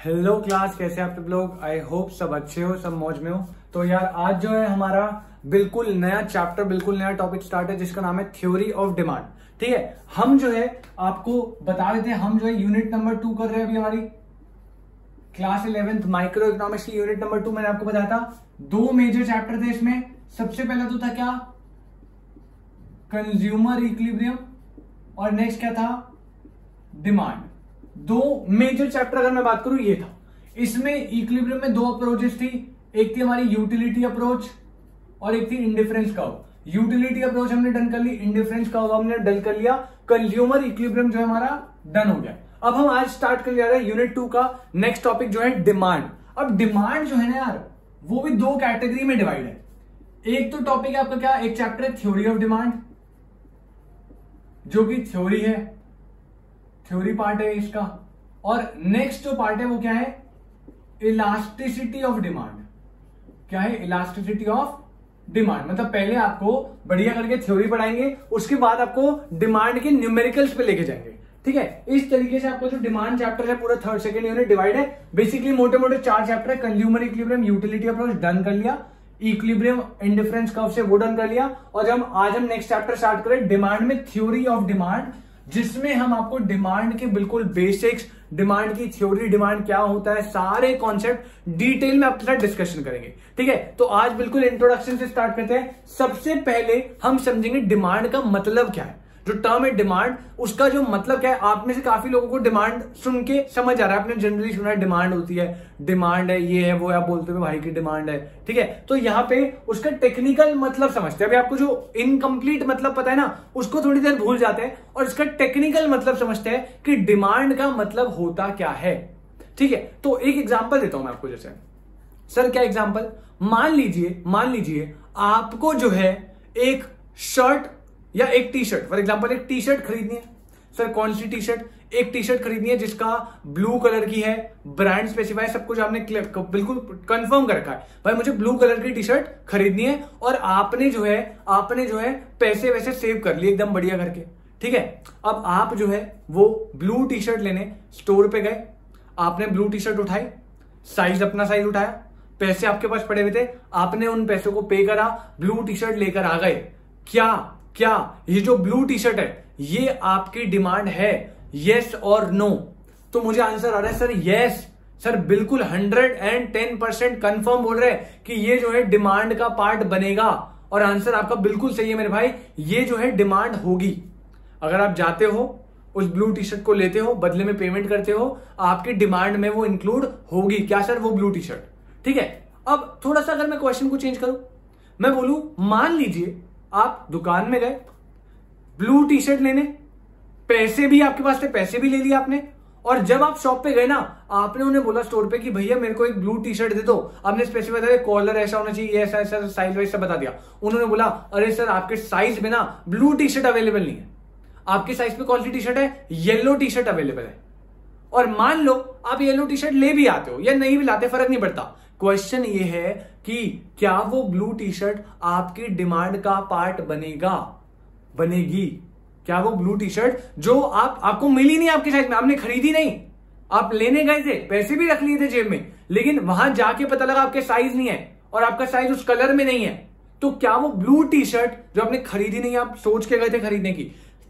Hello class, कैसे आप सब लोग। आई होप सब अच्छे हो, सब मौज में हो। तो यार आज जो है हमारा बिल्कुल नया चैप्टर, बिल्कुल नया टॉपिक स्टार्ट है जिसका नाम है थ्योरी ऑफ डिमांड। ठीक है, हम जो है आपको बता देते हैं, हम जो है यूनिट नंबर 2 कर रहे हैं अभी हमारी क्लास 11th माइक्रो इकोनॉमिक्स की यूनिट नंबर 2। मैंने आपको बताया था 2 मेजर चैप्टर थे इसमें। सबसे पहला तो था क्या, कंज्यूमर इक्विलिब्रियम, और नेक्स्ट क्या था, डिमांड। 2 मेजर चैप्टर अगर मैं बात करूं ये था। इसमें इक्विलिब्रियम में 2 अप्रोचेस थी, एक थी हमारी यूटिलिटी अप्रोच और एक थी इंडिफरेंस कर्व। यूटिलिटी अप्रोच हमने डन कर ली, इंडिफरेंस कर्व हमने डन कर लिया, कंज्यूमर इक्विलिब्रियम जो है हमारा डन हो गया। अब हम आज स्टार्ट कर जा रहे हैं यूनिट 2 का नेक्स्ट टॉपिक जो है डिमांड। अब डिमांड जो है ना यार, वो भी 2 कैटेगरी में डिवाइड है। एक तो टॉपिक है आपका क्या, एक चैप्टर है थ्योरी ऑफ डिमांड, जो कि थ्योरी है, थ्योरी पार्ट है इसका। और नेक्स्ट जो पार्ट है वो क्या है, इलास्टिसिटी ऑफ डिमांड। क्या है, इलास्टिसिटी ऑफ डिमांड। मतलब पहले आपको बढ़िया करके थ्योरी पढ़ाएंगे, उसके बाद आपको डिमांड के न्यूमेरिकल्स पे लेके जाएंगे। ठीक है, इस तरीके से आपको जो डिमांड चैप्टर है पूरा 3rd 2nd यूनिट डिवाइड है। बेसिकली मोटे मोटे 4 चैप्टर है। Consumer equilibrium, utility approach done कर लिया, इक्विलिब्रियम इंडिफरेंस कर्व से वो डन कर लिया। और जब आज हम नेक्स्ट चैप्टर स्टार्ट करें डिमांड में, थ्योरी ऑफ डिमांड, जिसमें हम आपको डिमांड के बिल्कुल बेसिक्स, डिमांड की थ्योरी, डिमांड क्या होता है, सारे कॉन्सेप्ट डिटेल में आपके साथ डिस्कशन करेंगे। ठीक है, तो आज बिल्कुल इंट्रोडक्शन से स्टार्ट करते हैं। सबसे पहले हम समझेंगे डिमांड का मतलब क्या है। जो टर्म है डिमांड, उसका जो मतलब क्या है। आप में से काफी लोगों को डिमांड सुन के समझ आ रहा है, आपने जनरली सुना है डिमांड होती है, डिमांड है, ये है वो है, आप बोलते हो भाई की डिमांड है। ठीक है, तो यहाँ पे उसका टेक्निकल मतलब समझते हैं। अभी आपको जो इनकम्प्लीट मतलब पता है ना, उसको थोड़ी देर भूल जाते हैं और इसका टेक्निकल मतलब समझते हैं कि डिमांड का मतलब होता क्या है। ठीक है, तो एक एग्जाम्पल देता हूं मैं आपको। जैसे सर क्या एग्जाम्पल, मान लीजिए आपको जो है एक शर्ट या एक टी शर्ट, फॉर एग्जाम्पल एक टी शर्ट खरीदनी है। सर कौन सी टी शर्ट, एक टी शर्ट खरीदनी है जिसका ब्लू कलर की है, ब्रांड स्पेसिफाई सब कुछ आपने बिल्कुल कंफर्म कर रखा है, भाई मुझे ब्लू कलर की टी शर्ट खरीदनी है। और आपने जो है पैसे वैसे सेव कर लिए एकदम बढ़िया करके। ठीक है, अब आप जो है वो ब्लू टी शर्ट लेने स्टोर पे गए, आपने ब्लू टी शर्ट उठाई, अपना साइज उठाया, पैसे आपके पास पड़े हुए थे, आपने उन पैसों को पे करा, ब्लू टी शर्ट लेकर आ गए। क्या ये जो ब्लू टी शर्ट है ये आपकी डिमांड है, यस और नो? तो मुझे आंसर आ रहा है सर यस। सर बिल्कुल 110% कंफर्म बोल रहे हैं कि ये जो है डिमांड का पार्ट बनेगा। और आंसर आपका बिल्कुल सही है मेरे भाई, ये जो है डिमांड होगी। अगर आप जाते हो उस ब्लू टी शर्ट को लेते हो, बदले में पेमेंट करते हो, आपकी डिमांड में वो इंक्लूड होगी। क्या सर, वो ब्लू टी शर्ट। ठीक है, अब थोड़ा सा अगर मैं क्वेश्चन को चेंज करूं, मैं बोलूं मान लीजिए आप दुकान में गए ब्लू टी शर्ट लेने, पैसे भी आपके पास थे, पैसे भी ले लिए आपने। और जब आप शॉप पे गए ना, आपने उन्हें बोला स्टोर पे कि भैया मेरे को एक ब्लू टी शर्ट दे दो। आपने स्पेसिफाई बताया कॉलर ऐसा होना चाहिए, ऐसा ऐसा साइज वाइज सब बता दिया। उन्होंने बोला अरे सर आपके साइज में ना ब्लू टी शर्ट अवेलेबल नहीं है, आपके साइज पे कौन सी टी शर्ट है, येलो टी शर्ट अवेलेबल है। और मान लो आप येलो टी शर्ट ले भी आते हो या नहीं भी लाते, फर्क नहीं पड़ता। क्वेश्चन ये है कि क्या वो ब्लू टी शर्ट आपकी डिमांड का पार्ट बनेगी? क्या वो ब्लू टी शर्ट जो आपको मिली नहीं आपके साइज में, आपने खरीदी नहीं, आप लेने गए थे, पैसे भी रख लिए थे जेब में, लेकिन वहां जाके पता लगा आपके साइज नहीं है और आपका साइज उस कलर में नहीं है, तो क्या वो ब्लू टी शर्ट जो आपने खरीदी नहीं, आप सोच के गए थे खरीदने की,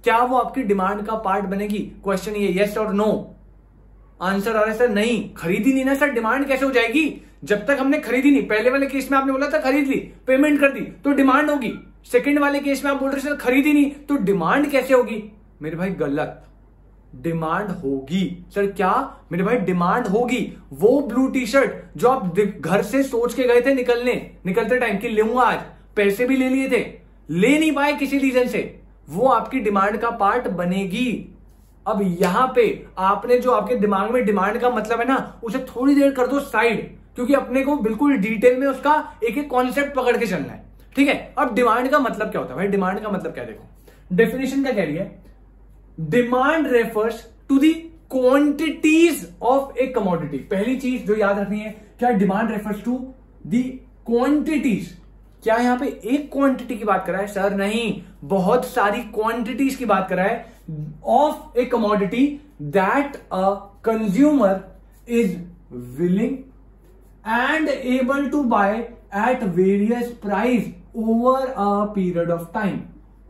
क्या वो आपकी डिमांड का पार्ट बनेगी? क्वेश्चन ये यस और नो। आंसर आ रहा है सर नहीं, खरीदी नहीं ना सर, डिमांड कैसे हो जाएगी जब तक हमने खरीदी नहीं। पहले वाले केस में आपने बोला था खरीद ली, पेमेंट कर दी तो डिमांड होगी। सेकंड वाले केस में आप बोल रहे सर खरीदी नहीं तो डिमांड कैसे होगी? मेरे भाई गलत, डिमांड होगी। सर क्या मेरे भाई, डिमांड होगी। वो ब्लू टी शर्ट जो आप घर से सोच के गए थे निकलते टाइम कि लूंगा आज, पैसे भी ले लिए थे, ले नहीं पाए किसी रीजन से, वो आपकी डिमांड का पार्ट बनेगी। अब यहां पे आपने जो आपके दिमाग में डिमांड का मतलब है ना, उसे थोड़ी देर कर दो साइड, क्योंकि अपने को बिल्कुल डिटेल में उसका एक एक कॉन्सेप्ट पकड़ के चलना है। ठीक है, अब डिमांड का मतलब क्या होता है भाई, डिमांड का मतलब क्या, देखो डेफिनेशन क्या कह रही है, demand refers to the quantities of a commodity. पहली चीज जो याद रखनी है, क्या demand refers to the quantities. क्या यहां पे एक क्वांटिटी की बात कर रहा है? सर नहीं, बहुत सारी क्वांटिटीज की बात कर रहा है of a commodity that a consumer is willing and able to buy at various price over a period of time.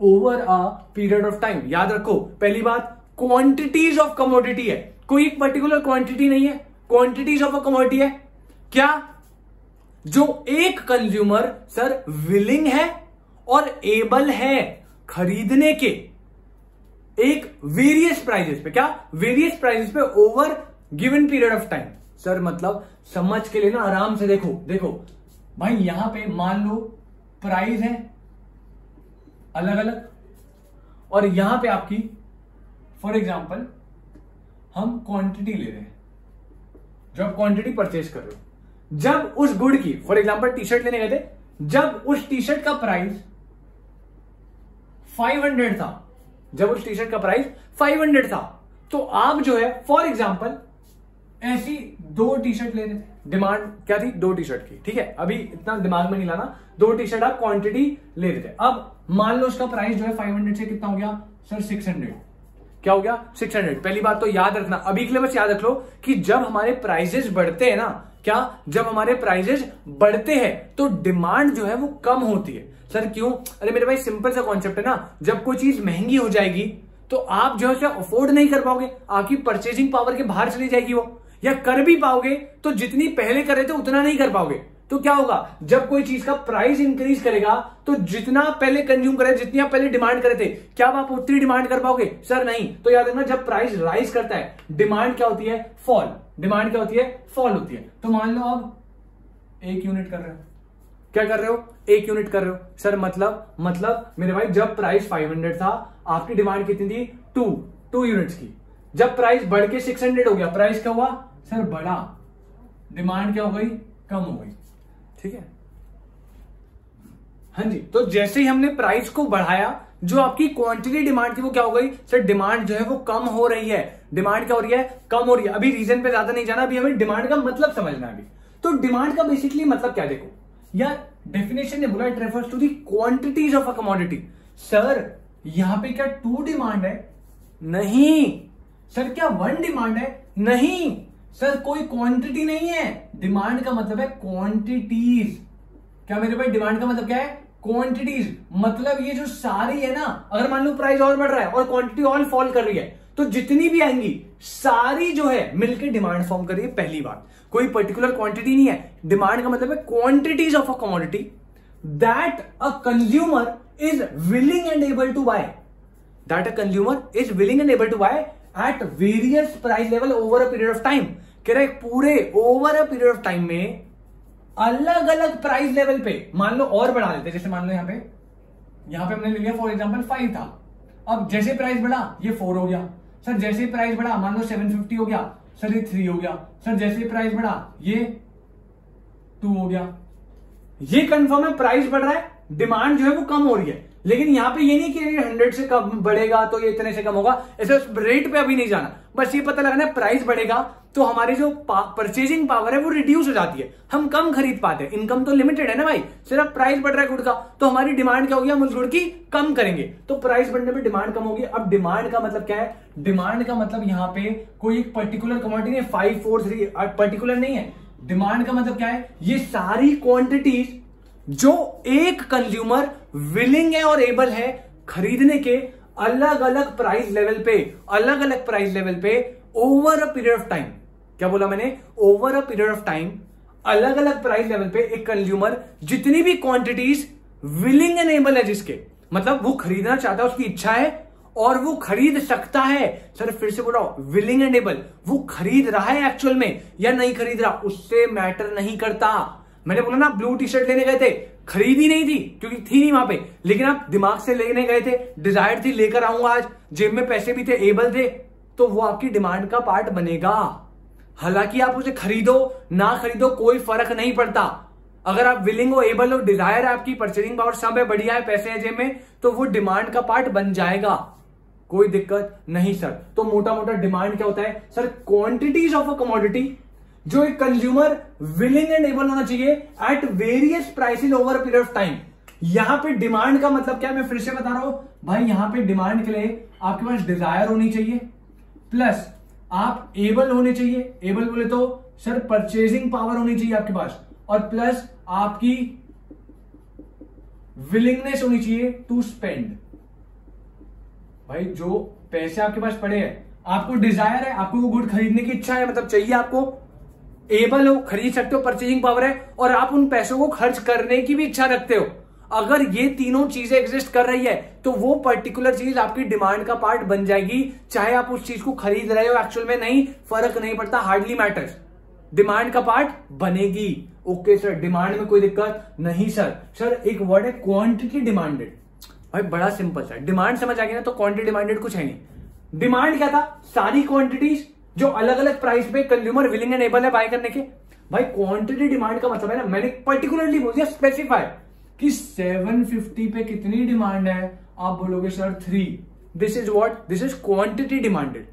Over a period of time, याद रखो पहली बात क्वांटिटीज ऑफ कमोडिटी है, कोई एक पर्टिकुलर क्वांटिटी नहीं है, क्वांटिटीज ऑफ अ कमोडिटी है। क्या जो एक कंज्यूमर सर विलिंग है और एबल है खरीदने के एक वेरियस प्राइजेस पे, क्या वेरियस प्राइजेस पे over given period of time. Sir मतलब समझ के लिए ना आराम से देखो, देखो भाई यहां पे मान लो प्राइस है अलग अलग और यहां पे आपकी फॉर एग्जांपल हम क्वांटिटी ले रहे हैं, जो आप क्वांटिटी परचेज कर रहे हो। जब उस गुड की फॉर एग्जांपल टी शर्ट लेने गए थे, जब उस टी शर्ट का प्राइस 500 था, जब उस टी शर्ट का प्राइस 500 था, तो आप जो है फॉर एग्जांपल ऐसी 2 टी शर्ट ले रहे थे, डिमांड क्या थी 2 टी शर्ट की, ठीक है, अभी इतना दिमाग में नहीं लाना, 2 टी शर्ट आप क्वांटिटी ले रहे थे। अब मान लो उसका प्राइस जो है 500 से कितना हो गया सर 600, क्या हो गया 600। पहली बात तो याद रखना, अभी के लिए बस याद रख लो कि जब हमारे प्राइजेस बढ़ते हैं ना, क्या जब हमारे प्राइजेस बढ़ते हैं तो डिमांड जो है वो कम होती है। सर क्यों? अरे मेरे भाई सिंपल सा कॉन्सेप्ट है ना, जब कोई चीज महंगी हो जाएगी तो आप जो है अफोर्ड नहीं कर पाओगे, आपकी परचेजिंग पावर के बाहर चली जाएगी वो, या कर भी पाओगे तो जितनी पहले कर रहे थे उतना नहीं कर पाओगे। तो क्या होगा, जब कोई चीज का प्राइस इंक्रीज करेगा तो जितना पहले कंज्यूम करे, जितनी आप पहले डिमांड करे थे, क्या आप उतनी डिमांड कर पाओगे? सर नहीं। तो याद रखना जब प्राइस राइज करता है डिमांड क्या होती है? फॉल। डिमांड क्या होती है? फॉल होती है। तो मान लो अब 1 यूनिट कर रहे हो, क्या कर रहे हो? 1 यूनिट कर रहे हो। सर मतलब मेरे भाई जब प्राइस 500 था आपकी डिमांड कितनी थी? 2 यूनिट्स की। जब प्राइस बढ़ के 600 हो गया, प्राइस क्या हुआ सर? बढ़ा, डिमांड क्या हो गई? कम हो गई, ठीक है। हाँ जी, तो जैसे ही हमने प्राइस को बढ़ाया जो आपकी क्वांटिटी डिमांड थी वो क्या हो गई सर? डिमांड जो है वो कम हो रही है। डिमांड क्या हो रही है? कम हो रही है। अभी रीजन पे ज्यादा नहीं जाना, अभी हमें डिमांड का मतलब समझना है। अभी तो डिमांड का बेसिकली मतलब क्या, देखो यार डेफिनेशन ने बोला it refers to the quantities of a commodity. Sir यहां पे क्या 2 डिमांड है? नहीं। सर क्या 1 डिमांड है? नहीं। सर कोई क्वांटिटी नहीं है। डिमांड का मतलब है क्वांटिटीज। क्या मेरे भाई डिमांड का मतलब क्या है? क्वांटिटीज। मतलब ये जो सारी है ना, अगर मान लो प्राइस और बढ़ रहा है और क्वांटिटी और फॉल कर रही है तो जितनी भी आएंगी सारी जो है मिलकर डिमांड फॉर्म कर रही है। पहली बात, कोई पर्टिकुलर क्वांटिटी नहीं है। डिमांड का मतलब है quantities of a commodity that a consumer is willing and able to buy. That a consumer is willing and able to buy at various price level over a period of time. कह रहे पूरे over a period of time में अलग अलग price level पे, मान लो और बढ़ा देते, जैसे मान लो यहां पे हमने ले लिया फॉर एग्जांपल 5 था, अब जैसे प्राइस बढ़ा ये 4 हो गया। सर जैसे प्राइस बढ़ा मान लो 750 हो गया, सर ये 3 हो गया। सर जैसे प्राइस बढ़ा ये 2 हो गया। ये कंफर्म है प्राइस बढ़ रहा है, डिमांड जो है वो कम हो रही है। लेकिन यहां पे ये नहीं कि 100 से कम बढ़ेगा तो ये इतने से कम होगा, ऐसे रेट पे अभी नहीं जाना। बस ये पता लगना है प्राइस बढ़ेगा तो हमारी जो परचेजिंग पावर है वो रिड्यूस हो जाती है, हम कम खरीद पाते हैं। इनकम तो लिमिटेड है ना भाई, सिर्फ प्राइस बढ़ रहा है गुड़ का तो हमारी डिमांड क्या होगी, हम उस गुड़ की कम करेंगे तो प्राइस बढ़ने पे डिमांड कम होगी। अब डिमांड का मतलब क्या है? डिमांड का मतलब यहां पे कोई एक पर्टिकुलर कमोडिटी नहीं, 5 4 3 पर्टिकुलर नहीं है। डिमांड का मतलब क्या है? ये सारी क्वांटिटीज जो एक कंज्यूमर विलिंग है और एबल है खरीदने के अलग अलग प्राइस लेवल पे over a period of time. क्या बोला मैंने? Over a period of time अलग अलग प्राइस लेवल पे एक कंज्यूमर जितनी भी क्वांटिटीज विलिंग एंड एबल है, जिसके मतलब वो खरीदना चाहता है, उसकी इच्छा है और वो खरीद सकता है। सर फिर से बोल रहा हूं, विलिंग एंड एबल, वो खरीद रहा है एक्चुअल में या नहीं खरीद रहा उससे मैटर नहीं करता। मैंने बोला ना ब्लू टी शर्ट लेने गए थे, खरीदी नहीं थी क्योंकि थी नहीं वहां पे, लेकिन आप दिमाग से लेने गए थे, डिजायर थी लेकर आऊंगा आज, जेब में पैसे भी थे, एबल थे, तो वो आपकी डिमांड का पार्ट बनेगा। हालांकि आप उसे खरीदो ना खरीदो कोई फर्क नहीं पड़ता। अगर आप विलिंग हो, एबल हो, डिजायर है, आपकी परचेजिंग पावर सब है, बढ़िया है, पैसे है जेब में, तो वो डिमांड का पार्ट बन जाएगा, कोई दिक्कत नहीं। सर तो मोटा मोटा डिमांड क्या होता है? Sir quantities of a commodity जो एक कंज्यूमर विलिंग एंड एबल होना चाहिए at various prices over a period of time. यहां पे डिमांड का मतलब क्या है? मैं फिर से बता रहा हूं भाई, यहां पे डिमांड के लिए आपके पास डिजायर होनी चाहिए प्लस आप एबल होने चाहिए, एबल बोले तो सर परचेजिंग पावर होनी चाहिए आपके पास, और प्लस आपकी विलिंगनेस होनी चाहिए टू स्पेंड। भाई जो पैसे आपके पास पड़े हैं, आपको डिजायर है, आपको वो गुड खरीदने की इच्छा है, मतलब चाहिए आपको, एबल हो, खरीद सकते हो, परचेजिंग पावर है, और आप उन पैसों को खर्च करने की भी इच्छा रखते हो। अगर ये तीनों चीजें एग्जिस्ट कर रही है तो वो पर्टिकुलर चीज आपकी डिमांड का पार्ट बन जाएगी। चाहे आप उस चीज को खरीद रहे हो एक्चुअल में नहीं, फर्क नहीं पड़ता, हार्डली मैटर्स, डिमांड का पार्ट बनेगी। ओके सर, डिमांड में कोई दिक्कत नहीं सर। सर एक वर्ड है क्वांटिटी डिमांडेड। भाई बड़ा सिंपल सर, डिमांड समझ आ गई ना, तो क्वांटिटी डिमांडेड कुछ है नहीं। डिमांड क्या था? सारी क्वांटिटीज जो अलग अलग प्राइस पे कंज्यूमर विलिंग एंड एबल है बाय करने के। भाई क्वांटिटी डिमांड का मतलब है ना, मैंने पर्टिकुलरली बोल दिया, स्पेसिफाई कि 750 पे कितनी डिमांड है, आप बोलोगे sir 3। This is what? This is quantity demanded.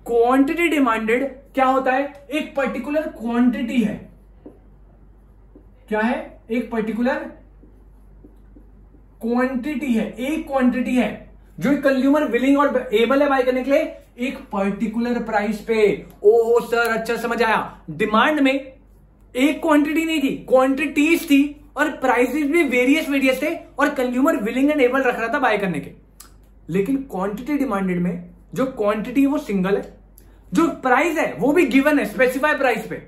Quantity demanded क्या होता है? एक पर्टिकुलर क्वांटिटी है। क्या है? एक पर्टिकुलर क्वांटिटी है, एक क्वांटिटी है जो कंज्यूमर विलिंग और एबल है बाय करने के लिए एक पर्टिकुलर प्राइस पे। ओहो सर, अच्छा समझ आया। डिमांड में एक क्वांटिटी नहीं थी, क्वांटिटीज थी, और प्राइसेस भी वेरियस थे, और कंज्यूमर विलिंग एंड एबल रख रहा था बाय करने के। लेकिन क्वांटिटी डिमांडेड में जो क्वांटिटी है वो सिंगल है, जो प्राइस है वो भी गिवन है स्पेसिफाई प्राइस पे,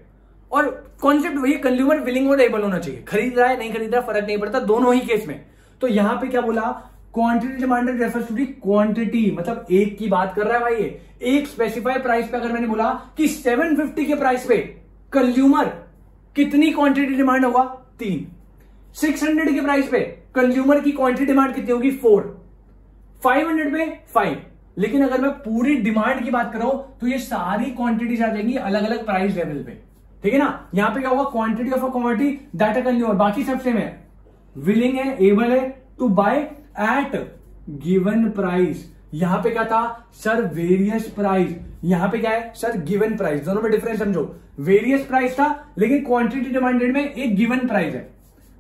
और कॉन्सेप्ट वही कंज्यूमर विलिंग और एबल होना चाहिए। खरीद रहा है नहीं खरीद रहा फर्क नहीं पड़ता दोनों ही केस में। तो यहां पे क्या बोला? Quantity demanded refers to the quantity, मतलब एक की बात कर रहा है भाई ये। एक स्पेसिफाई प्राइस पे अगर मैंने बोला कि 750 के प्राइस पे कंज्यूमर कितनी क्वांटिटी डिमांड होगा? 3। 600 के प्राइस पे कंज्यूमर की क्वांटिटी डिमांड कितनी होगी? 4। 500 पे 5। लेकिन अगर मैं पूरी डिमांड की बात करूं तो ये सारी क्वांटिटीज आ जाएंगी अलग अलग प्राइस लेवल पे, ठीक है ना। यहां पे क्या होगा? Quantity of a commodity that a consumer, बाकी सब सेम है, विलिंग है, एबल है to buy at given price. यहां पे क्या था सर? Various price. यहां पे क्या है सर? Given price. दोनों में डिफरेंस समझो, वेरियस प्राइस था लेकिन क्वांटिटी डिमांडेड में एक गिवन प्राइस है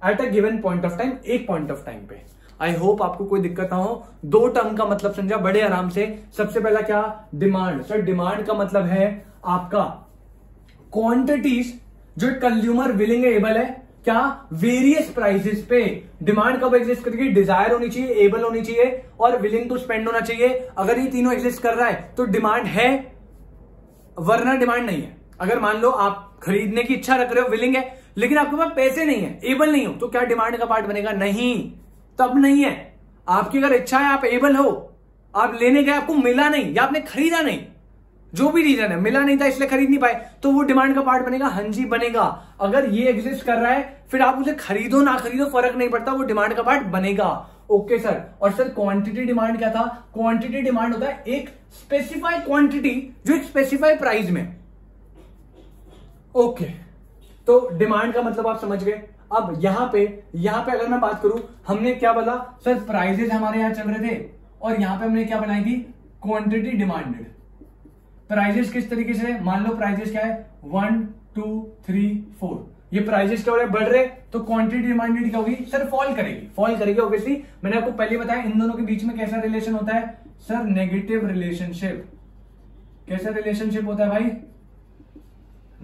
at a given point of time, एक पॉइंट ऑफ टाइम पे। आई होप आपको कोई दिक्कत ना हो। दो टर्म का मतलब समझा बड़े आराम से। सबसे पहला क्या? डिमांड। सर डिमांड का मतलब है आपका क्वांटिटीज जो कंज्यूमर विलिंग एबल है, क्या? वेरियस प्राइसेस पे। डिमांड कब एग्जिस्ट करेगी? डिजायर होनी चाहिए, एबल होनी चाहिए, और विलिंग टू स्पेंड होना चाहिए। अगर ये तीनों एग्जिस्ट कर रहा है तो डिमांड है, वरना डिमांड नहीं है। अगर मान लो आप खरीदने की इच्छा रख रहे हो, विलिंग है, लेकिन आपके पास पैसे नहीं है, एबल नहीं हो, तो क्या डिमांड का पार्ट बनेगा? नहीं, तब नहीं है। आपकी अगर इच्छा है, आप एबल हो, आप लेने गए, आपको मिला नहीं, या आपने खरीदा नहीं, जो भी रीजन है, मिला नहीं था इसलिए खरीद नहीं पाए, तो वो डिमांड का पार्ट बनेगा? हाँ जी बनेगा। अगर ये एग्जिस्ट कर रहा है फिर आप उसे खरीदो ना खरीदो फर्क नहीं पड़ता, वो डिमांड का पार्ट बनेगा। Okay sir. और सर क्वांटिटी डिमांड क्या था? क्वांटिटी डिमांड होता है एक स्पेसिफाइड क्वांटिटी जो एक स्पेसिफाइड प्राइस में। ओके, तो डिमांड का मतलब आप समझ गए। अब यहां पे अगर मैं बात करूं, हमने क्या बोला सर? प्राइजेस हमारे यहां चल रहे थे, और यहां पे हमने क्या बनाई थी? Quantity demanded. प्राइजेस किस तरीके से? मान लो प्राइजेस क्या है? 1 2 3 4। ये प्राइजेस क्या हो रहे हैं? बढ़ रहे, तो क्वांटिटी डिमांडेड क्या होगी सर? फॉल करेगी ऑब्वियसली। मैंने आपको पहले बताया इन दोनों के बीच में कैसा रिलेशन होता है सर? Negative relationship. कैसा रिलेशनशिप होता है भाई?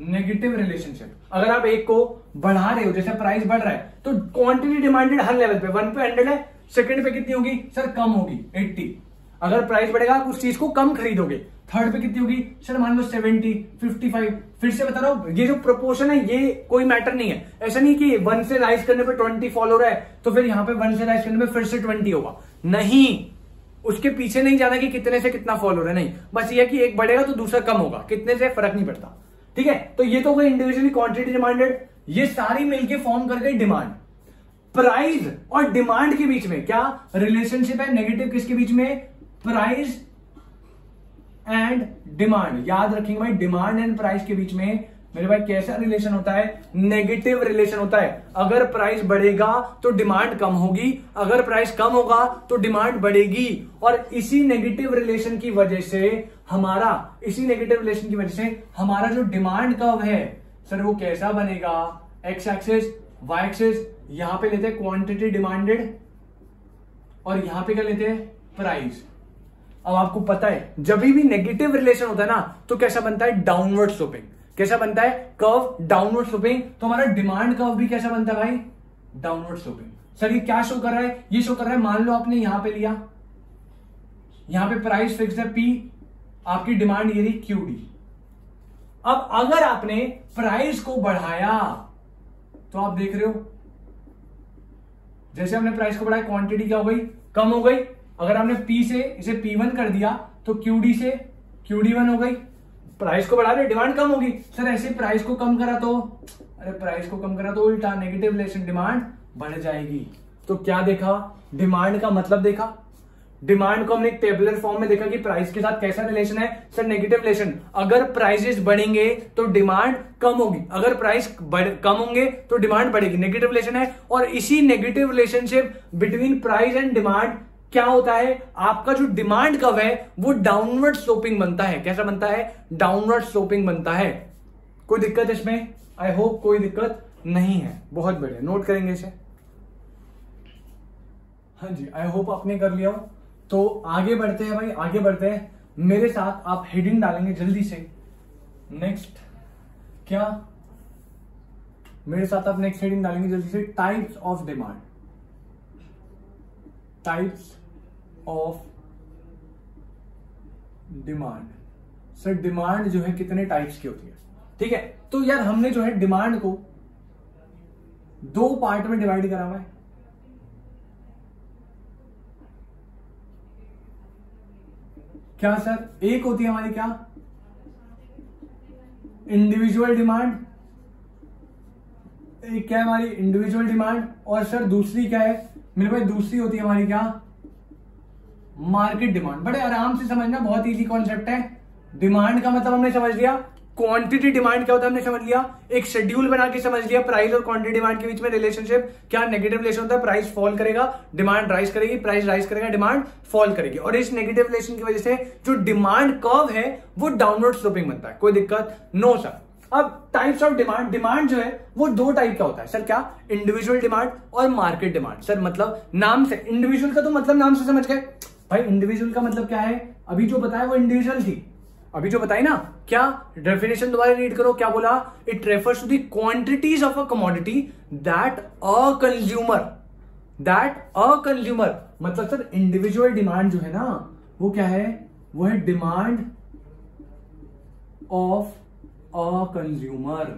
Negative relationship. अगर आप एक को बढ़ा रहे हो, जैसे प्राइस बढ़ रहा है, तो क्वांटिटी डिमांडेड हर लेवल पे 1 पे 100 है, सेकंड पे कितनी होगी सर? कम होगी 80। अगर प्राइस बढ़ेगा आप उस चीज को कम खरीदोगे। थर्ड पे कितनी होगी सर? मान लो 70 55। फिर से बता रहा हूं, ये जो प्रोपोर्शन है ये कोई मैटर नहीं है। ऐसा नहीं कि 1 से राइज करने पे 20 फॉल हो रहा है तो फिर यहां पे 1 से राइज करने पे फिर से 20 होगा, नहीं। उसके पीछे नहीं जाना कि कितने से कितना फॉल हो रहा है, नहीं। बस ये कि एक बढ़ेगा तो दूसरा कम होगा, कितने से फर्क नहीं पड़ता, ठीक है। तो ये तो कोई इंडिविजुअली क्वांटिटी डिमांडेड, ये सारी मिलके फॉर्म कर गई डिमांड। प्राइस और डिमांड के बीच में क्या रिलेशनशिप है? नेगेटिव। किसके बीच में? Price and demand. याद रखेंगे भाई, डिमांड एंड प्राइस के बीच में मेरे भाई कैसा रिलेशन होता है? नेगेटिव रिलेशन होता है। अगर प्राइस बढ़ेगा तो डिमांड कम होगी, अगर प्राइस कम होगा तो डिमांड बढ़ेगी। और इसी नेगेटिव रिलेशन की वजह से हमारा जो डिमांड कर्व है सर वो कैसा बनेगा? X axis, y axis. यहां पे लेते हैं क्वांटिटी डिमांडेड और यहां पे क्या लेते हैं? प्राइस। अब आपको पता है जब भी नेगेटिव रिलेशन होता है ना तो कैसा बनता है, डाउनवर्ड स्लोपिंग। कैसा बनता है, कर्व डाउनवर्ड स्लोपिंग। तो हमारा डिमांड कर्व भी कैसा बनता है भाई, डाउनवर्ड स्लोपिंग। सर ये क्या शो कर रहा है, ये शो कर रहा है मान लो आपने यहां पे लिया, यहां पे प्राइस फिक्स है P, आपकी डिमांड ये रही QD। अब अगर आपने प्राइस को बढ़ाया तो आप देख रहे हो जैसे हमने प्राइस को बढ़ाया क्वांटिटी क्या हो गई, कम हो गई। अगर आपने P से इसे P1 कर दिया तो QD से QD1 हो गई। प्राइस को बढ़ा रहे डिमांड कम होगी। सर ऐसे प्राइस को कम करा तो, अरे प्राइस को कम करा तो उल्टा नेगेटिव रिलेशन, डिमांड बढ़ जाएगी। तो क्या देखा, डिमांड का मतलब देखा। डिमांड को हमने एक टेबुलर फॉर्म में देखा कि प्राइस के साथ कैसा रिलेशन है, सर नेगेटिव रिलेशन। अगर प्राइसेस बढ़ेंगे तो डिमांड कम होगी, अगर प्राइस कम होंगे तो डिमांड बढ़ेगी, नेगेटिव रिलेशन है। और इसी negative relationship between price and demand क्या होता है, आपका जो डिमांड कर्व है वो डाउनवर्ड स्लोपिंग बनता है। कैसा बनता है, डाउनवर्ड स्लोपिंग बनता है। कोई दिक्कत इसमें, आई होप कोई दिक्कत नहीं है। बहुत बढ़िया, नोट करेंगे इसे। हाँ जी, आई होप आपने कर लिया हो। तो आगे बढ़ते हैं भाई, आगे बढ़ते हैं। मेरे साथ आप हेडिंग डालेंगे जल्दी से। नेक्स्ट क्या, मेरे साथ आप नेक्स्ट हेडिंग डालेंगे जल्दी से, types of demand. Types of demand. Sir demand जो है कितने टाइप्स की होती है, ठीक है। तो यार हमने जो है डिमांड को दो पार्ट में डिवाइड करा हुआ है। क्या सर, एक होती है हमारी क्या, इंडिविजुअल डिमांड। एक क्या है हमारी इंडिविजुअल डिमांड, और सर दूसरी क्या है मेरे भाई, दूसरी होती है हमारी क्या, मार्केट डिमांड। बड़े आराम से समझना, बहुत इजी कॉन्सेप्ट है। डिमांड का मतलब हमने समझ लिया, क्वांटिटी डिमांड क्या होता है हमने समझ लिया, एक शेड्यूल बना के समझ लिया, प्राइस और क्वांटिटी डिमांड के बीच में रिलेशनशिप क्या, नेगेटिव रिलेशन होता है, प्राइस फॉल करेगा डिमांड राइज करेगी, प्राइस राइज करेगा डिमांड फॉल करेगी। और इस नेगेटिव रिलेशन की वजह से जो डिमांड कर्व है वो डाउनवर्ड स्लोपिंग बनता है। कोई दिक्कत, नो सर। अब टाइप्स ऑफ डिमांड, डिमांड जो है वो दो टाइप का होता है सर, क्या, इंडिविजुअल डिमांड और मार्केट डिमांड। सर मतलब नाम से, इंडिविजुअल का तो मतलब नाम से समझ गए भाई। इंडिविजुअल का मतलब क्या है, अभी जो बताया वो इंडिविजुअल थी, अभी जो बताई ना, क्या डेफिनेशन दोबारा रीड करो, क्या बोला, it refers to the quantities of a commodity that a consumer, मतलब सर इंडिविजुअल डिमांड जो है ना वो क्या है, वो है demand of a consumer.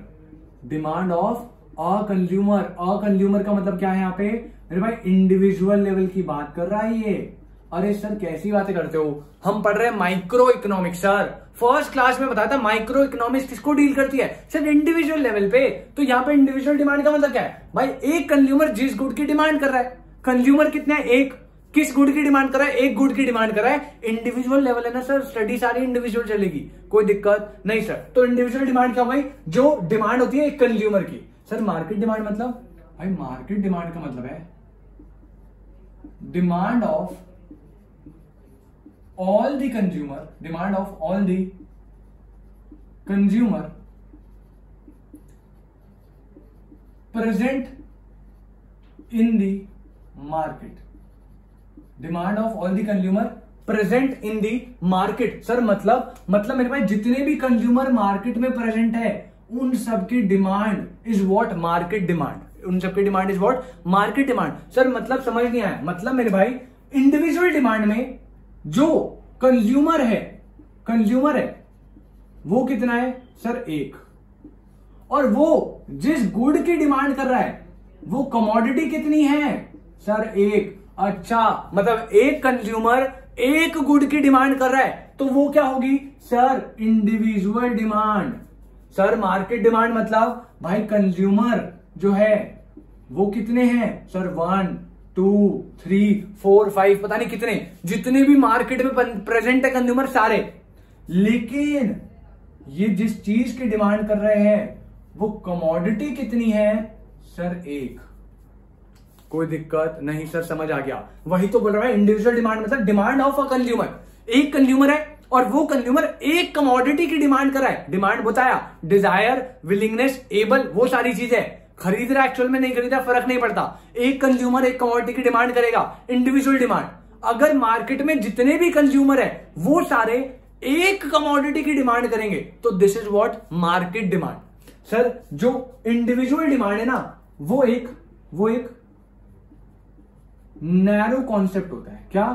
Demand of a consumer. A consumer का मतलब क्या है यहाँ पे मेरे भाई, इंडिविजुअल लेवल की बात कर रहा है ये। अरे सर कैसी बातें करते हो, हम पढ़ रहे हैं micro economics. Sir first class में बताया था माइक्रो इकोनॉमिक्स किसको डील करती है, सर इंडिविजुअल लेवल पे। तो यहाँ पे इंडिविजुअल डिमांड का मतलब क्या है भाई, एक कंज्यूमर जिस गुड की डिमांड कर रहा है, कंज्यूमर कितने हैं, एक, किस गुड की डिमांड कर रहा है, एक गुड की डिमांड कर रहा है। इंडिविजुअल लेवल है ना सर, स्टडी सारी इंडिविजुअल चलेगी, कोई दिक्कत नहीं सर। तो इंडिविजुअल डिमांड क्या भाई, जो डिमांड होती है एक कंज्यूमर की। सर मार्केट डिमांड मतलब, भाई मार्केट डिमांड का मतलब है demand of all the consumer, demand of all the consumer present in the market, demand of all the consumer present in the market। Sir मतलब मेरे पास जितने भी कंज्यूमर मार्केट में प्रेजेंट है उन सबकी demand is what, market demand. उन सबकी demand is what, market demand. Sir मतलब समझ नहीं आया, मतलब मेरे भाई इंडिविजुअल डिमांड में जो कंज्यूमर है वो कितना है सर, एक, और वो जिस गुड की डिमांड कर रहा है वो कमोडिटी कितनी है सर, एक। अच्छा मतलब एक कंज्यूमर एक गुड की डिमांड कर रहा है तो वो क्या होगी sir, individual demand. Sir market demand मतलब भाई कंज्यूमर जो है वो कितने हैं सर, 1 2 3 4 5 पता नहीं कितने, जितने भी मार्केट में प्रेजेंट है कंज्यूमर सारे। लेकिन ये जिस चीज की डिमांड कर रहे हैं वो कमोडिटी कितनी है सर, एक। कोई दिक्कत नहीं सर, समझ आ गया। वही तो बोल रहा है इंडिविजुअल डिमांड मतलब डिमांड ऑफ अ कंज्यूमर। एक कंज्यूमर है और वो कंज्यूमर एक कमोडिटी की डिमांड कर रहा है। डिमांड बताया, डिजायर, विलिंगनेस, एबल, वो सारी चीजें। खरीद रहा एक्चुअल में नहीं खरीदा फर्क नहीं पड़ता। एक कंज्यूमर एक कमोडिटी की डिमांड करेगा, इंडिविजुअल डिमांड। अगर मार्केट में जितने भी कंज्यूमर है वो सारे एक कमोडिटी की डिमांड करेंगे तो this is what market demand. Sir जो इंडिविजुअल डिमांड है ना वो एक नैरो कॉन्सेप्ट होता है। क्या?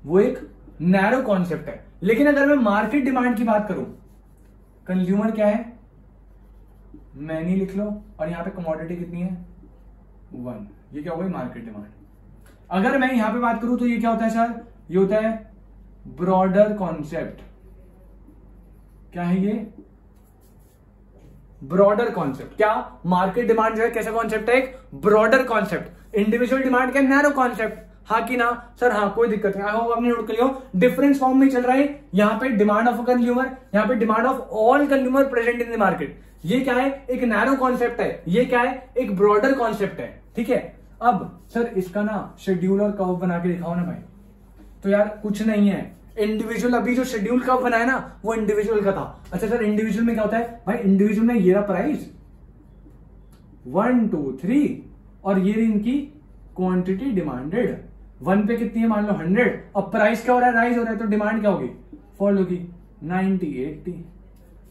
वो एक नैरो कॉन्सेप्ट है। लेकिन अगर मैं मार्केट डिमांड की बात करूं, कंज्यूमर क्या है, मैनी लिख लो और यहां पे कमोडिटी कितनी है 1, ये क्या हो गई मार्केट डिमांड। अगर मैं यहां पे बात करूं तो ये क्या होता है सर, ये होता है ब्रॉडर कॉन्सेप्ट। क्या है ये? Broader concept. क्या? मार्केट डिमांड जो है कैसा कॉन्सेप्ट है, एक ब्रॉडर कॉन्सेप्ट। इंडिविजुअल डिमांड क्या, नैरो कॉन्सेप्ट। हाँ कि ना सर? हाँ, कोई दिक्कत नहीं। आई होप आपने नोट कर लिया। डिफरेंस फॉर्म में चल रहा है, यहां पे डिमांड ऑफ अ कंज्यूमर, यहां पे demand of all consumer present in the market. ये क्या है, एक नैरो कॉन्सेप्ट है, ये क्या है, एक ब्रॉडर कॉन्सेप्ट है। ठीक है। अब सर इसका ना शेड्यूल और कर्व बना के दिखाओ ना भाई। तो यार कुछ नहीं है, इंडिविजुअल अभी जो शेड्यूल कर्व बनाया ना वो इंडिविजुअल का था। अच्छा सर इंडिविजुअल में क्या होता है भाई? इंडिविजुअल में ये रहा प्राइस 1 2 3 और ये इनकी क्वांटिटी डिमांडेड। 1 पे कितनी है मान लो 100, अब प्राइस क्या हो रहा है, राइज हो रहा है, तो डिमांड क्या होगी, फॉल होगी 90 80।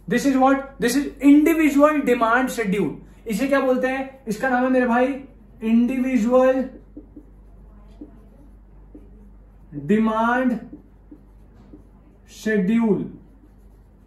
This is what, this is individual demand schedule. इसे क्या बोलते हैं? इसका नाम है मेरे भाई इंडिविजुअल डिमांड शेड्यूल।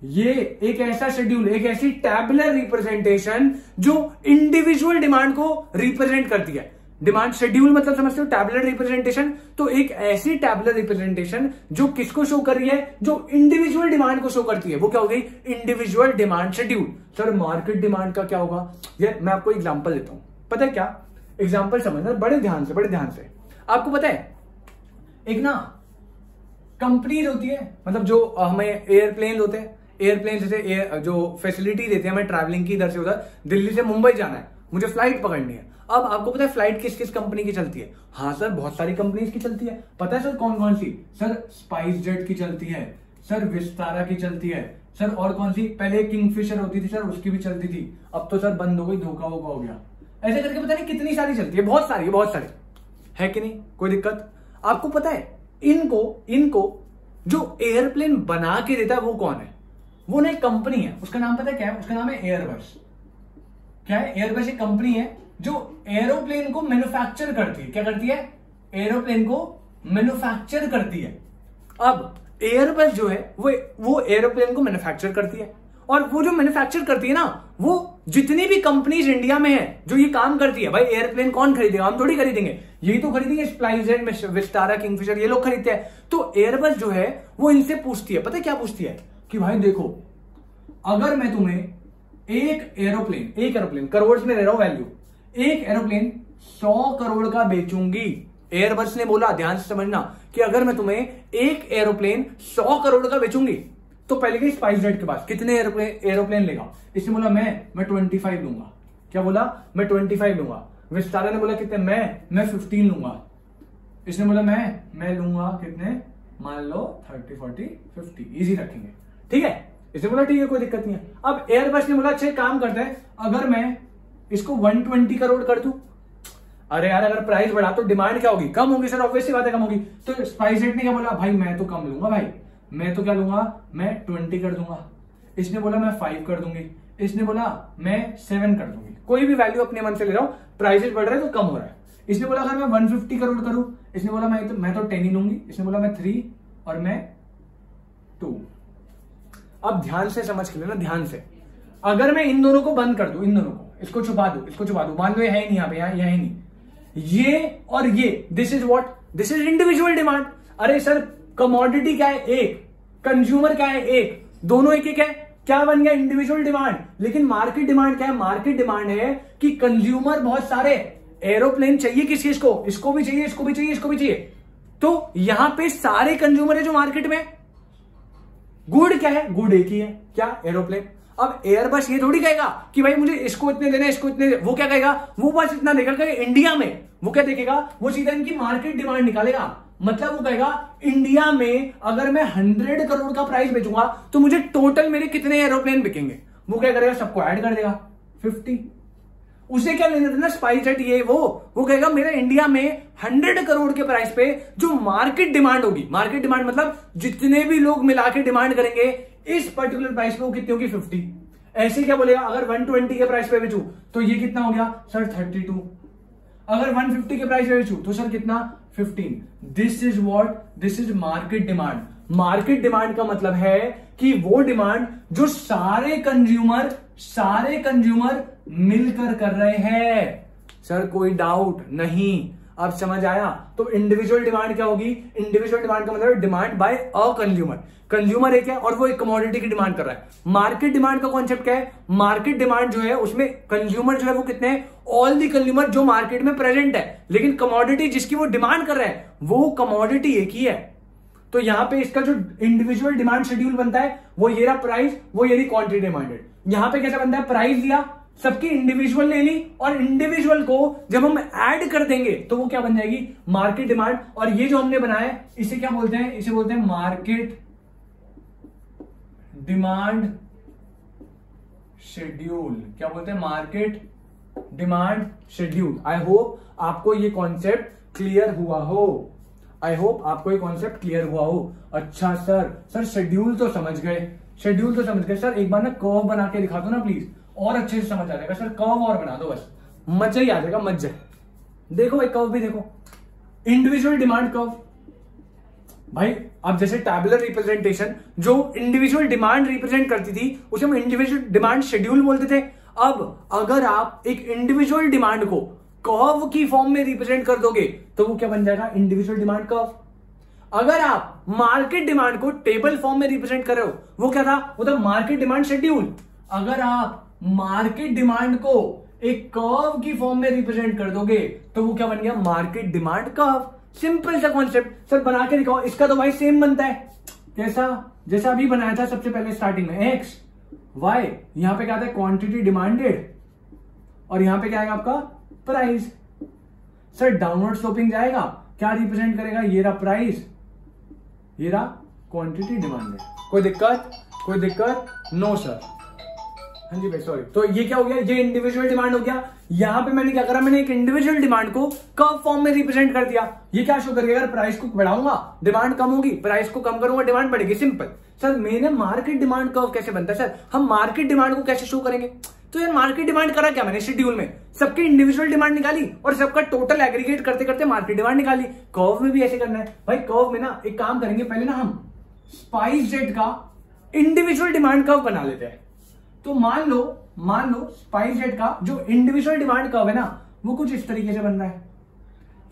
ये एक ऐसा शेड्यूल, एक ऐसी टैबुलर रिप्रेजेंटेशन जो इंडिविजुअल डिमांड को रिप्रेजेंट करती है। डिमांड शेड्यूल मतलब समझते हो टैबुलर रिप्रेजेंटेशन, तो एक ऐसी टैबुलर रिप्रेजेंटेशन जो किसको शो कर रही है, जो इंडिविजुअल डिमांड को शो करती है, वो क्या हो गई, individual demand schedule. Sir market demand का क्या होगा? ये मैं आपको एग्जांपल देता हूं, पता है क्या एग्जांपल समझना बड़े ध्यान से, बड़े ध्यान से। आपको पता है एक ना कंपनीज होती है, मतलब जो हमें एयरप्लेन होते हैं, एयरप्लेन जैसे जो फैसिलिटी देते हैं हमें ट्रैवलिंग की, इधर से उधर दिल्ली से मुंबई जाना है, मुझे फ्लाइट पकड़नी है। अब आपको पता है फ्लाइट किस किस कंपनी की चलती है? हाँ सर बहुत सारी कंपनीज की चलती है। पता है सर कौन कौन सी? सर स्पाइस जेट की चलती है, सर विस्तारा की चलती है, सर और कौन सी, पहले किंगफिशर होती थी सर उसकी भी चलती थी, अब तो सर बंद हो गई, धोखा वोखा हो गया। ऐसे करके पता नहीं कितनी सारी चलती है, बहुत सारी, बहुत सारी है कि नहीं, कोई दिक्कत? आपको पता है इनको जो एयरप्लेन बना के देता है वो कौन है? वो ना एक कंपनी है, उसका नाम पता है क्या है? उसका नाम है एयरबस। क्या है? एयरबस एक कंपनी है जो एरोप्लेन को मैन्युफैक्चर करती है। क्या करती है? एरोप्लेन को मैन्युफैक्चर करती है। अब एयरबस जो है वो एरोप्लेन को मैन्युफैक्चर करती है, और वो जो मैन्युफैक्चर करती है ना, वो जितनी भी कंपनीज इंडिया में है जो ये काम करती है, भाई एयरप्लेन कौन खरीदेगा? हम थोड़ी खरीदेंगे, यही तो खरीदेंगे, स्पाइसजेट, विस्तारा, किंगफिशर, ये लोग खरीदते हैं। तो एयरबस जो है वो इनसे पूछती है, पता है क्या पूछती है, कि भाई देखो अगर मैं तुम्हें एक एरोप्लेन करोड़ में ले रहा हूं वैल्यू, एक एरोप्लेन 100 करोड़ का बेचूंगी। एयरबस ने बोला, ध्यान से समझना, कि अगर मैं तुम्हें एक एरोप्लेन 100 करोड़ का बेचूंगी, तो पहले गई स्पाइसजेट के पास, कितने एरोप्लेन लेगा? इसने बोला मैं 25 लूंगा। क्या बोला? मैं 25 लूंगा। विस्तारा ने बोला कितने? मैं 15 लूंगा। इसने बोला मैं लूंगा कितने, मान लो 30 40 50, इजी रखेंगे, ठीक है। इसने बोला ठीक है कोई दिक्कत नहीं है। अब एयरबस ने बोला अच्छा काम करते हैं, अगर मैं इसको 120 करोड़ कर दूं, अरे यार अगर प्राइस बढ़ा तो डिमांड क्या होगी, कम होगी सर, ऑब्वियसली बात है कम होगी। तो स्पाइसजेट ने क्या बोला, भाई मैं तो कम लूंगा, भाई मैं तो क्या लूंगा, मैं 20 कर दूंगा। इसने बोला मैं 5 कर दूंगी। इसने बोला मैं 7 कर दूंगी। कोई भी वैल्यू अपने मन से ले रहा हूं, प्राइसेस बढ़ रहे हैं तो कम हो रहा है। इसने बोला अगर मैं 150 करोड़ करूं, इसने बोला मैं तो 10 ही लूंगी। इसने बोला मैं 3 और मैं 2। अब ध्यान से समझ के लेना, ध्यान से। अगर मैं इन दोनों को बंद कर दूं, इन दोनों को, इसको छुपा दूं, मान लो ये है ही नहीं, यहाँ पे यहाँ ही नहीं, ये और ये, this is what, this is individual demand. अरे सर कमोडिटी क्या है, एक, कंज्यूमर क्या है, एक, दोनों एक एक है, क्या बन गया, इंडिविजुअल डिमांड। लेकिन मार्केट डिमांड क्या है? मार्केट डिमांड है कि कंज्यूमर बहुत सारे, एरोप्लेन चाहिए किस चीज को, इसको भी चाहिए, इसको भी चाहिए, इसको भी चाहिए। तो यहां पे सारे कंज्यूमर है जो मार्केट में। गुड क्या है? गुड एक ही है, क्या, एरोप्लेन। अब एयरबस ये थोड़ी कहेगा कि भाई मुझे इसको इतने देने, इसको इतने, वो क्या कहेगा, वो बस इतना देखेगा इंडिया में। वो क्या देखेगा, वो सीधा इनकी मार्केट डिमांड निकालेगा। मतलब वो कहेगा इंडिया में अगर मैं 100 करोड़ का प्राइस बेचूंगा तो मुझे टोटल मेरे कितने एरोप्लेन बिकेंगे। वो क्या करेगा, सबको ऐड कर देगा 50। उसे क्या लेना था ना स्पाइस जेट ये वो कहेगा मेरे इंडिया में 100 करोड़ के प्राइस पे जो मार्केट डिमांड होगी, मार्केट डिमांड मतलब जितने भी लोग मिला के डिमांड करेंगे इस पर्टिकुलर प्राइस पे वो कितनी होगी 50। ऐसे क्या बोलेगा अगर 120 के प्राइस पे बेचू तो ये कितना हो गया सर 32, अगर 150 के प्राइस पे बेचू तो सर कितना 15। This is what, this is market demand. Market demand का मतलब है कि वो डिमांड जो सारे कंज्यूमर मिलकर कर रहे हैं। सर कोई डाउट नहीं, अब समझ आया। तो इंडिविजुअल डिमांड क्या होगी, इंडिविजुअल डिमांड का मतलब demand by a consumer. Consumer एक है और वो एक कमोडिटी की डिमांड कर रहा है। मार्केट डिमांड का कॉन्सेप्ट क्या है, मार्केट डिमांड जो है उसमें कंज्यूमर जो है वो कितने हैं, ऑल दी कंज्यूमर जो मार्केट में प्रेजेंट है, लेकिन कमोडिटी जिसकी वो डिमांड कर रहे हैं वो कमोडिटी एक ही है। तो यहां पे इसका जो इंडिविजुअल डिमांड शेड्यूल बनता है वो ये रहा प्राइस, वो ये रही क्वांटिटी डिमांडेड। यहां पे कैसा बनता है, प्राइस लिया, सबकी इंडिविजुअल ले ली और इंडिविजुअल को जब हम ऐड कर देंगे तो वो क्या बन जाएगी मार्केट डिमांड। और ये जो हमने बनाया है इसे क्या बोलते हैं, इसे बोलते हैं मार्केट डिमांड शेड्यूल। क्या बोलते हैं, market demand schedule. I hope आपको ये कॉन्सेप्ट क्लियर हुआ हो, आई होप आपको ये कॉन्सेप्ट क्लियर हुआ हो। अच्छा सर शेड्यूल तो समझ गए, शेड्यूल तो समझ गए। सर एक बार ना कर्व बना के दिखा दो ना प्लीज, और अच्छे से समझ आ जाएगा। सर कर्व और बना दो, बस मजा ही आ जाएगा, मजा। देखो एक कर्व भी देखो, इंडिविजुअल डिमांड कर्व। भाई अब जैसे टैबुलर रिप्रेजेंटेशन जो इंडिविजुअल डिमांड रिप्रेजेंट करती थी उसे हम इंडिविजुअल डिमांड शेड्यूल बोलते थे। अब अगर आप एक इंडिविजुअल डिमांड को कर्व की फॉर्म में रिप्रेजेंट कर दोगे तो वो क्या बन जाएगा, इंडिविजुअल डिमांड कर्व। अगर आप मार्केट डिमांड को टेबल फॉर्म में रिप्रेजेंट कर रहे हो वो क्या था, वो था मार्केट डिमांड शेड्यूल। अगर आप मार्केट डिमांड को एक कर्व की फॉर्म में रिप्रेजेंट कर दोगे तो वो क्या बन गया, मार्केट डिमांड कर्व। सिंपल सा कॉन्सेप्ट। सर बना के दिखाओ, इसका तो भाई सेम बनता है। कैसा, जैसा अभी बनाया था सबसे पहले स्टार्टिंग में, एक्स वाई, यहां पे क्या आता है क्वांटिटी डिमांडेड और यहां पे क्या आएगा आपका प्राइस। सर डाउनवर्ड स्लोपिंग जाएगा, क्या रिप्रेजेंट करेगा, ये रहा प्राइस, ये रहा क्वांटिटी डिमांडेड। कोई दिक्कत नो सर। हाँ जी भाई सॉरी। तो ये क्या हो गया, ये इंडिविजुअल डिमांड हो गया। यहां पे मैंने क्या करा, मैंने एक इंडिविजुअल डिमांड को कर्व फॉर्म में रिप्रेजेंट कर दिया। ये क्या शो करेगा, अगर प्राइस को बढ़ाऊंगा डिमांड कम होगी, प्राइस को कम करूंगा डिमांड बढ़ेगी। सिंपल। सर मैंने मार्केट डिमांड कर्व कैसे बनता है, सर हम मार्केट डिमांड को कैसे शो करेंगे। तो यार मार्केट डिमांड करा क्या मैंने शेड्यूल में, सबकी इंडिविजुअल डिमांड निकाली और सबका टोटल एग्रीगेट करते करते मार्केट डिमांड निकाली। कर्व में भी ऐसे करना है भाई। कर्व में ना एक काम करेंगे, पहले ना हम स्पाइस जेट का इंडिविजुअल डिमांड कर्व बना लेते हैं। तो मान लो स्पाइस जेट का जो इंडिविजुअल डिमांड कर्व है ना वो कुछ इस तरीके से बन रहा है।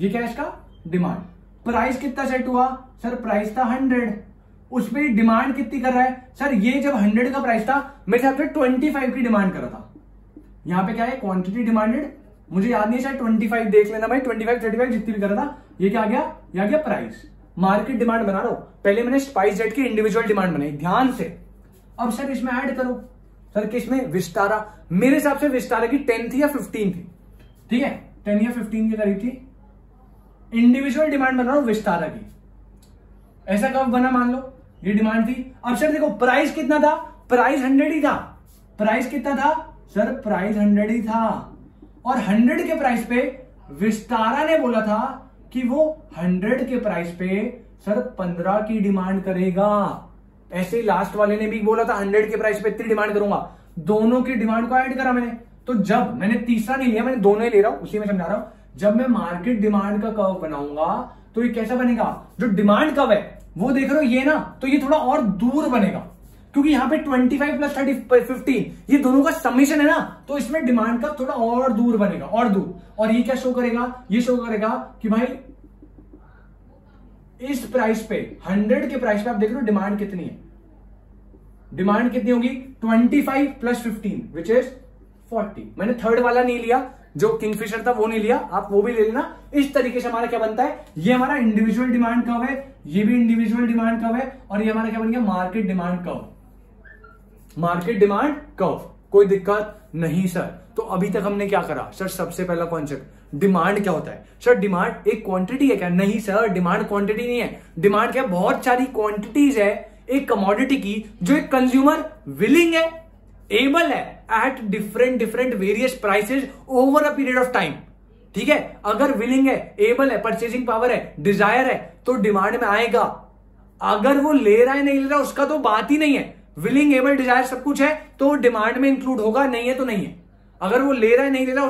ये क्या है, इसका डिमांड। प्राइस कितना सेट हुआ, सर प्राइस था 100, उस पर डिमांड कितनी कर रहा है, सर ये जब 100 का प्राइस था मेरे हिसाब से 25 की डिमांड कर रहा था। यहां पे क्या है, क्वांटिटी डिमांडेड, मुझे याद नहीं शायद 25 देख लेना भाई, 25 35 जितनी भी कर रहा था। ये क्या आ गया, ये आ गया प्राइस। मार्केट डिमांड बना रहा हूं, पहले मैंने स्पाइस जेट की इंडिविजुअल डिमांड बनाई ध्यान से। अब सर इसमें ऐड करो, सर किसमें, विस्तारा। मेरे हिसाब से विस्तारा की 10 थी या 15 थी, ठीक है 10 या 15 के करीब थी। इंडिविजुअल डिमांड बना रहा हूं विस्तारा की, ऐसा कब बना, मान लो ये डिमांड थी। अब सर देखो प्राइस कितना था, प्राइस 100 ही था। प्राइस कितना था सर, प्राइस 100 ही था। और 100 के प्राइस पे विस्तारा ने बोला था कि वो 100 के प्राइस पे सर 15 की डिमांड करेगा। ऐसे ही लास्ट वाले ने भी बोला था 100 के प्राइस पे इतनी डिमांड करूंगा। दोनों की डिमांड को ऐड करा मैंने। तो जब मैंने तीसरा नहीं लिया, मैंने दोनों ही ले रहा हूं, उसी में समझा रहा हूं। जब मैं मार्केट डिमांड का कर्व बनाऊंगा तो ये कैसा बनेगा, जो डिमांड कर्व है वो देख रहे हो ये ना, तो ये थोड़ा और दूर बनेगा क्योंकि यहां पे 25 प्लस 30 15 ये दोनों का समीशन है ना, तो इसमें डिमांड का थोड़ा और दूर बनेगा, और दूर। और ये क्या शो करेगा, ये शो करेगा कि भाई इस प्राइस पे 100 के प्राइस पे आप देख रहे हो डिमांड कितनी है। डिमांड कितनी होगी, 25 प्लस 15 विच इज 40। मैंने थर्ड वाला नहीं लिया, जो किंगफिशर था वो नहीं लिया, आप वो भी ले लेना। इस तरीके से हमारा क्या बनता है, ये हमारा इंडिविजुअल डिमांड कर्व है, ये भी इंडिविजुअल डिमांड कर्व है, और ये हमारा क्या बन गया, market demand curve. Market demand curve. कोई दिक्कत नहीं सर। तो अभी तक हमने क्या करा सर, सबसे पहला कॉन्सेप्ट डिमांड क्या होता है। सर डिमांड एक क्वांटिटी है क्या, नहीं सर डिमांड क्वांटिटी नहीं है। डिमांड क्या, बहुत सारी क्वांटिटीज है एक कमोडिटी की जो एक कंज्यूमर विलिंग है एबल है at different different various prices over a period of time. ठीक है, अगर विलिंग है, एबल है, परचेसिंग पावर है, डिजायर है, तो डिमांड में आएगा। अगर वो ले रहा है नहीं ले रहा उसका तो बात ही नहीं है। विलिंग, एबल, डिजायर सब कुछ है तो डिमांड में इंक्लूड होगा, नहीं है तो नहीं है। अगर वो ले रहा है नहीं ले रहा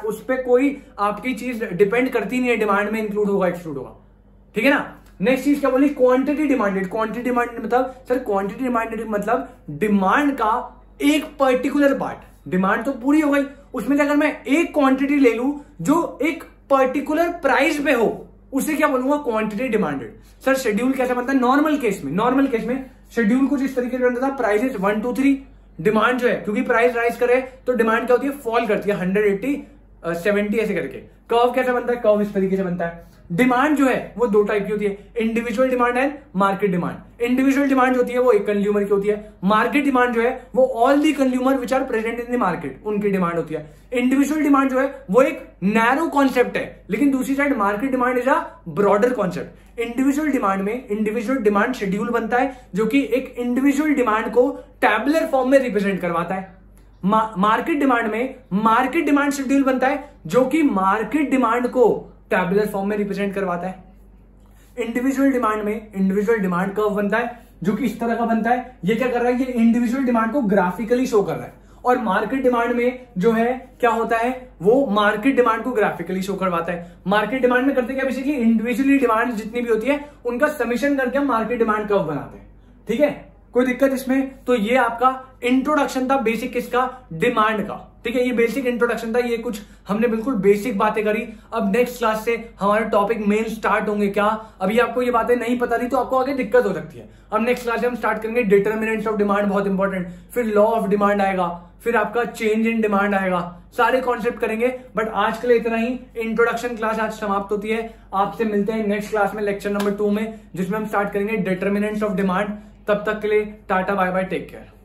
उस पर कोई आपकी चीज डिपेंड करती नहीं है, डिमांड में इंक्लूड होगा एक्सक्लूड होगा। ठीक है ना। नेक्स्ट चीज क्या बोली, क्वांटिटी डिमांडेड। क्वांटिटी डिमांडेड मतलब सर क्वांटिटी डिमांडेड मतलब डिमांड का एक पर्टिकुलर पार्ट, डिमांड तो पूरी हो गई, उसमें से अगर मैं एक क्वांटिटी ले लूं जो एक पर्टिकुलर प्राइस पे हो, उसे क्या बोलूंगा, क्वांटिटी डिमांडेड। सर शेड्यूल कैसे बनता है, नॉर्मल केस में शेड्यूल कुछ इस तरीके से बनता था, प्राइसेस 1 2 3, डिमांड जो है क्योंकि प्राइस राइज करे तो डिमांड क्या होती है, फॉल करती है 180 70 ऐसे करके। कर्व कैसे बनता है, कर्व इस तरीके से बनता है। डिमांड जो है वो दो टाइप की होती है, individual demand and market demand. Individual demand जो होती है वो एक कंज्यूमर की होती है, मार्केट डिमांड जो है वो all the consumer which are present in the market, उनकी डिमांड होती है। इंडिविजुअल डिमांड जो है वो एक नैरो कॉन्सेप्ट है, लेकिन दूसरी side market demand is a broader concept. Individual demand में इंडिविजुअल डिमांड शेड्यूल बनता है जो कि एक इंडिविजुअल डिमांड को टैबुलर फॉर्म में रिप्रेजेंट करवाता है। मार्केट डिमांड में मार्केट डिमांड शेड्यूल बनता है जो कि मार्केट डिमांड को टैबुलर फॉर्म में रिप्रेजेंट करवाता है। इंडिविजुअल डिमांड में इंडिविजुअल डिमांड कर्व बनता है जो कि इस तरह का बनता है। ये क्या कर रहा है, ये इंडिविजुअल डिमांड को ग्राफिकली शो कर रहा है। और मार्केट डिमांड में जो है क्या होता है, वो मार्केट डिमांड को ग्राफिकली शो करवाता है। मार्केट डिमांड में करते क्या, बेसिकली इंडिविजुअली डिमांड जितनी भी होती है उनका समीशन करके हम मार्केट डिमांड कर्व बनाते हैं। ठीक है, कोई दिक्कत इसमें? तो ये आपका इंट्रोडक्शन था बेसिक किसका, डिमांड का। ठीक है, ये बेसिक इंट्रोडक्शन था, ये कुछ हमने बिल्कुल बेसिक बातें करी। अब नेक्स्ट क्लास से हमारे टॉपिक मेन स्टार्ट होंगे। क्या अभी आपको ये बातें नहीं पता थी तो आपको आगे दिक्कत हो सकती है। अब नेक्स्ट क्लास से हम स्टार्ट करेंगे डिटर्मिनेंट्स ऑफ डिमांड, बहुत इंपॉर्टेंट, फिर लॉ ऑफ डिमांड आएगा, फिर आपका चेंज इन डिमांड आएगा, सारे कॉन्सेप्ट करेंगे। बट आज के लिए इतना ही, इंट्रोडक्शन क्लास आज समाप्त होती है। आपसे मिलते हैं नेक्स्ट क्लास में, लेक्चर नंबर 2 में, जिसमें हम स्टार्ट करेंगे डिटर्मिनेंट्स ऑफ डिमांड। तब तक के लिए tata bye bye, take care.